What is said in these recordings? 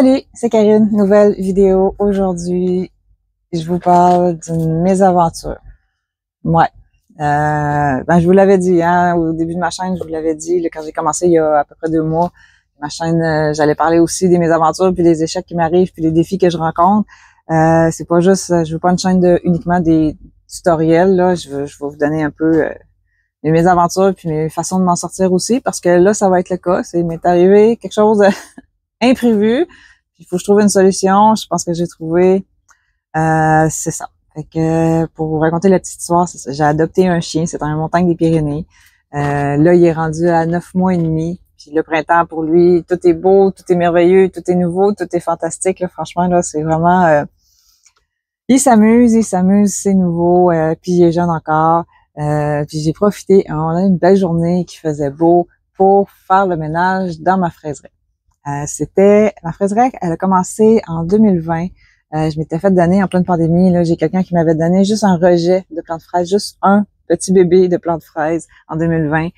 Salut, c'est Karine, nouvelle vidéo. Aujourd'hui, je vous parle d'une mésaventure. Ouais. Je vous l'avais dit, hein, au début de ma chaîne, je vous l'avais dit, là, quand j'ai commencé il y a à peu près 2 mois, ma chaîne, j'allais parler aussi des mésaventures, puis des échecs qui m'arrivent, puis les défis que je rencontre. C'est pas juste, je veux pas une chaîne de uniquement des tutoriels, là. Je vais vous donner un peu mes mésaventures, puis mes façons de m'en sortir aussi, parce que là, ça va être le cas. Il m'est arrivé quelque chose imprévu. Il faut que je trouve une solution. Je pense que j'ai trouvé. C'est ça. Fait que pour vous raconter la petite histoire, c'est ça. J'ai adopté un chien. C'est dans la montagne des Pyrénées. Là, il est rendu à 9 mois et demi. Puis le printemps, pour lui, tout est beau, tout est merveilleux, tout est nouveau, tout est fantastique. Là, franchement, là, c'est vraiment... il s'amuse, c'est nouveau. Puis il est jeune encore. Puis j'ai profité. On a une belle journée qui faisait beau pour faire le ménage dans ma fraiserie. C'était ma fraiserie, elle a commencé en 2020. Je m'étais fait donner en pleine pandémie. Là, j'ai quelqu'un qui m'avait donné juste un rejet de plantes de fraises, juste un petit bébé de plantes de fraises en 2020.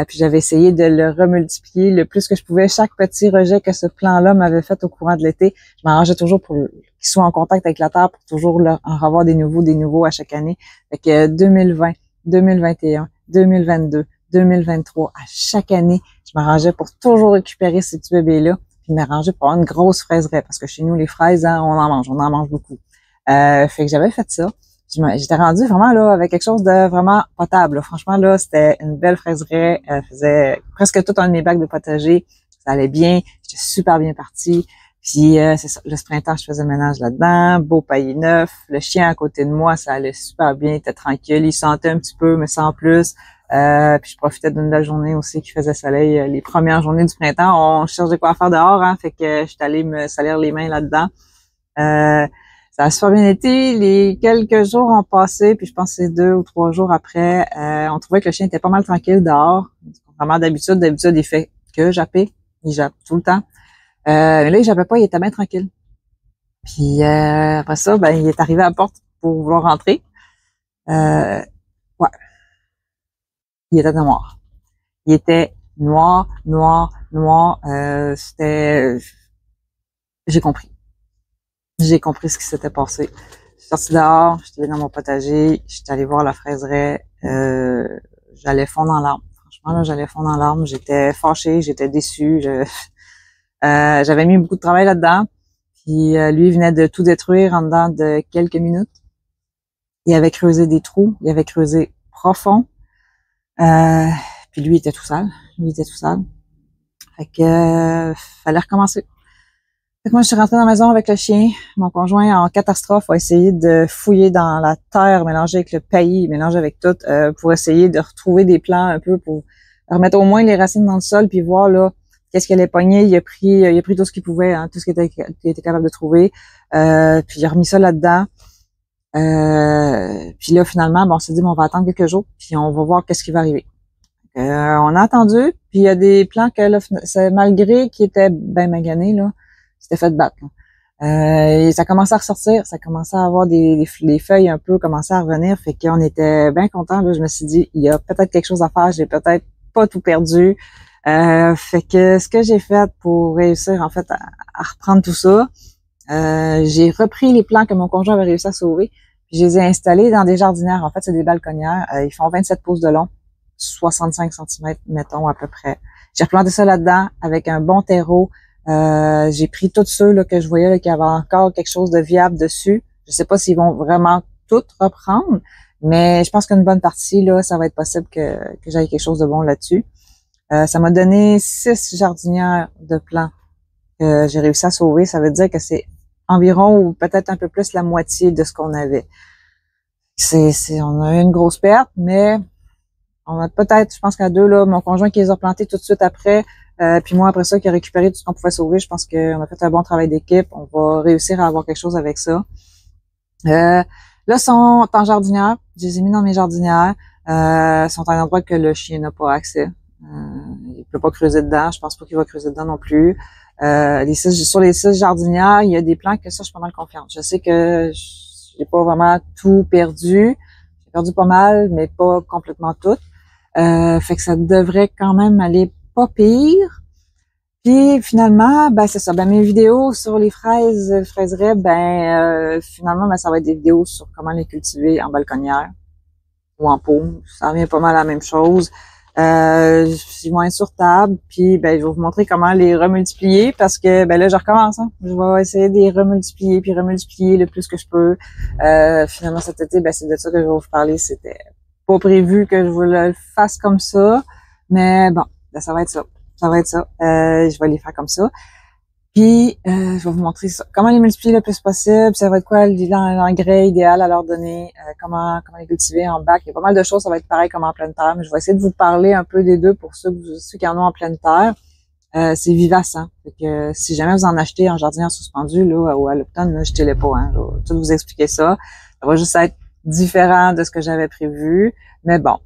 Puis j'avais essayé de le remultiplier le plus que je pouvais. Chaque petit rejet que ce plant-là m'avait fait au courant de l'été, je m'arrangeais toujours pour qu'il soit en contact avec la terre pour toujours en revoir des nouveaux à chaque année. Fait que 2020, 2021, 2022, 2023, à chaque année, je m'arrangeais pour toujours récupérer ces petits bébés-là, puis m'arranger pour avoir une grosse fraiserie, parce que chez nous, les fraises, hein, on en mange beaucoup. Fait que j'avais fait ça. J'étais rendue vraiment là avec quelque chose de vraiment potable. Là. Franchement, là, c'était une belle fraiserie. Elle faisait presque tout un de mes bacs de potager. Ça allait bien. J'étais super bien partie. Puis c'est ça, le printemps, je faisais le ménage là-dedans, beau paillis neuf. Le chien à côté de moi, ça allait super bien, il était tranquille, il sentait un petit peu, mais sans plus. Puis je profitais d'une belle journée aussi qui faisait soleil. Les premières journées du printemps, on cherchait quoi faire dehors, hein, fait que j'étais allée me salir les mains là-dedans. Ça a super bien été. Les quelques jours ont passé, puis je pense que c'est 2 ou 3 jours après, on trouvait que le chien était pas mal tranquille dehors. Vraiment d'habitude, il fait que japper. Il jappe tout le temps. Mais là, il jappait pas, il était bien tranquille. Puis après ça, il est arrivé à la porte pour vouloir rentrer. Ouais. Il était noir. Il était noir. C'était... J'ai compris. J'ai compris ce qui s'était passé. Je suis sortie dehors, je suis allée dans mon potager, je suis allée voir la fraiserie. J'allais fondre en larmes. Franchement, là, j'allais fondre en larmes. J'étais fâchée, j'étais déçue. J'avais mis beaucoup de travail là-dedans. Puis lui, il venait de tout détruire en dedans de quelques minutes. Il avait creusé des trous, il avait creusé profond. Puis lui, il était tout sale. Fait que fallait recommencer. Fait que moi, je suis rentrée dans la maison avec le chien. Mon conjoint, en catastrophe, a essayé de fouiller dans la terre, mélanger avec le paillis, mélanger avec tout, pour essayer de retrouver des plants un peu, pour remettre au moins les racines dans le sol, puis voir là qu'est-ce qu'elle allait pogner. Il a pris tout ce qu'il pouvait, hein, tout ce qu'il était capable de trouver. Puis il a remis ça là-dedans. Puis là, finalement, on s'est dit, on va attendre quelques jours, puis on va voir qu'est-ce qui va arriver. On a attendu, puis il y a des plants que là, malgré qu'ils étaient bien maganés, là, c'était fait battre. Et ça commençait à ressortir, ça commençait à avoir les feuilles un peu commençaient à revenir, fait qu'on était bien contents. Là, je me suis dit, il y a peut-être quelque chose à faire, j'ai peut-être pas tout perdu. Fait que ce que j'ai fait pour réussir en fait à reprendre tout ça, j'ai repris les plants que mon conjoint avait réussi à sauver, puis je les ai installés dans des jardinières. En fait, c'est des balconnières. Ils font 27 pouces de long, 65 cm, mettons, à peu près. J'ai replanté ça là-dedans avec un bon terreau. J'ai pris tous ceux là, que je voyais là, qui avaient encore quelque chose de viable dessus. Je sais pas s'ils vont vraiment tout reprendre, mais je pense qu'une bonne partie, là, ça va être possible que j'aille quelque chose de bon là-dessus. Ça m'a donné 6 jardinières de plants que j'ai réussi à sauver. Ça veut dire que c'est environ ou peut-être un peu plus la moitié de ce qu'on avait. On a eu une grosse perte, mais on a peut-être, je pense qu'à 2, là, mon conjoint qui les a plantés tout de suite après, puis moi après ça qui a récupéré tout ce qu'on pouvait sauver. Je pense qu'on a fait un bon travail d'équipe. On va réussir à avoir quelque chose avec ça. Là, sont en jardinière. Je les ai mis dans mes jardinières. Sont à un endroit que le chien n'a pas accès. Il peut pas creuser dedans. Je pense pas qu'il va creuser dedans non plus. Sur les 6 jardinières, il y a des plants que ça, je suis pas mal confiante. Je sais que j'ai pas vraiment tout perdu. J'ai perdu pas mal, mais pas complètement tout. Fait que ça devrait quand même aller pas pire. Puis finalement, ben c'est ça. Ben mes vidéos sur les fraiserais, finalement, ben ça va être des vidéos sur comment les cultiver en balconnière ou en pot. Ça revient pas mal à la même chose. Ils vont être sur table, puis ben je vais vous montrer comment les remultiplier parce que ben là je recommence. Hein. Je vais essayer de les remultiplier puis remultiplier le plus que je peux. Finalement cet été, ben c'est de ça que je vais vous parler. C'était pas prévu que je vous le fasse comme ça, mais bon, ben, ça va être ça. Ça va être ça. Je vais les faire comme ça. Puis, je vais vous montrer ça. Comment les multiplier le plus possible. Ça va être quoi l'engrais idéal à leur donner. Comment les cultiver en bac. Il y a pas mal de choses. Ça va être pareil comme en pleine terre. Mais je vais essayer de vous parler un peu des deux pour ceux qui en ont en pleine terre. C'est vivace, hein. Fait que si jamais vous en achetez en jardinière suspendue, là, ou à l'automne, ne jetez-les pas, hein. Je vais tout vous expliquer ça. Ça va juste être différent de ce que j'avais prévu. Mais bon.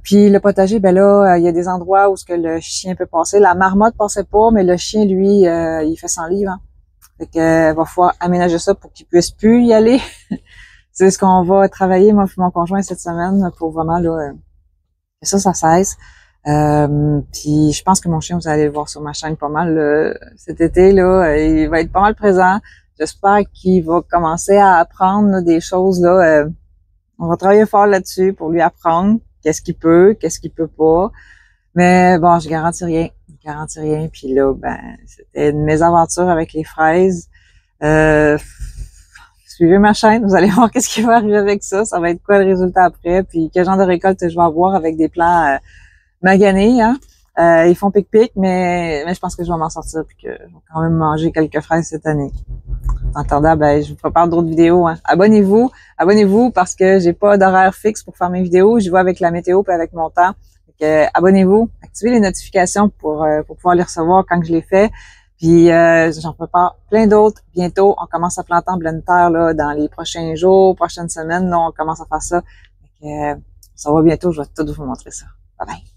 Puis le potager, ben là, il y a des endroits où ce que le chien peut passer. La marmotte passait pas, mais le chien, lui, il fait 100 livres. Hein. Fait que va falloir aménager ça pour qu'il puisse plus y aller. C'est ce qu'on va travailler, moi et mon conjoint, cette semaine, pour vraiment là que ça cesse. Puis je pense que mon chien, vous allez le voir sur ma chaîne pas mal cet été, là. Il va être pas mal présent. J'espère qu'il va commencer à apprendre là, des choses là. On va travailler fort là-dessus pour lui apprendre qu'est-ce qu'il peut pas. Mais bon, je garantis rien. Je garantis rien. Puis là, ben, c'était une mésaventure avec les fraises. Suivez ma chaîne, vous allez voir qu'est-ce qui va arriver avec ça. Ça va être quoi le résultat après, puis quel genre de récolte je vais avoir avec des plants maganés. Hein. Ils font pic-pic, mais je pense que je vais m'en sortir puis que je vais quand même manger quelques fraises cette année. En attendant, ben, je vous prépare d'autres vidéos. Hein. Abonnez-vous parce que j'ai pas d'horaire fixe pour faire mes vidéos. J'y vais avec la météo et avec mon temps. Donc, abonnez-vous, activez les notifications pour pouvoir les recevoir quand je les fais. Puis j'en prépare plein d'autres. Bientôt, on commence à planter en pleine terre là, dans les prochains jours, prochaines semaines. Là, on commence à faire ça. Donc, ça va bientôt, je vais tout vous montrer ça. Bye bye.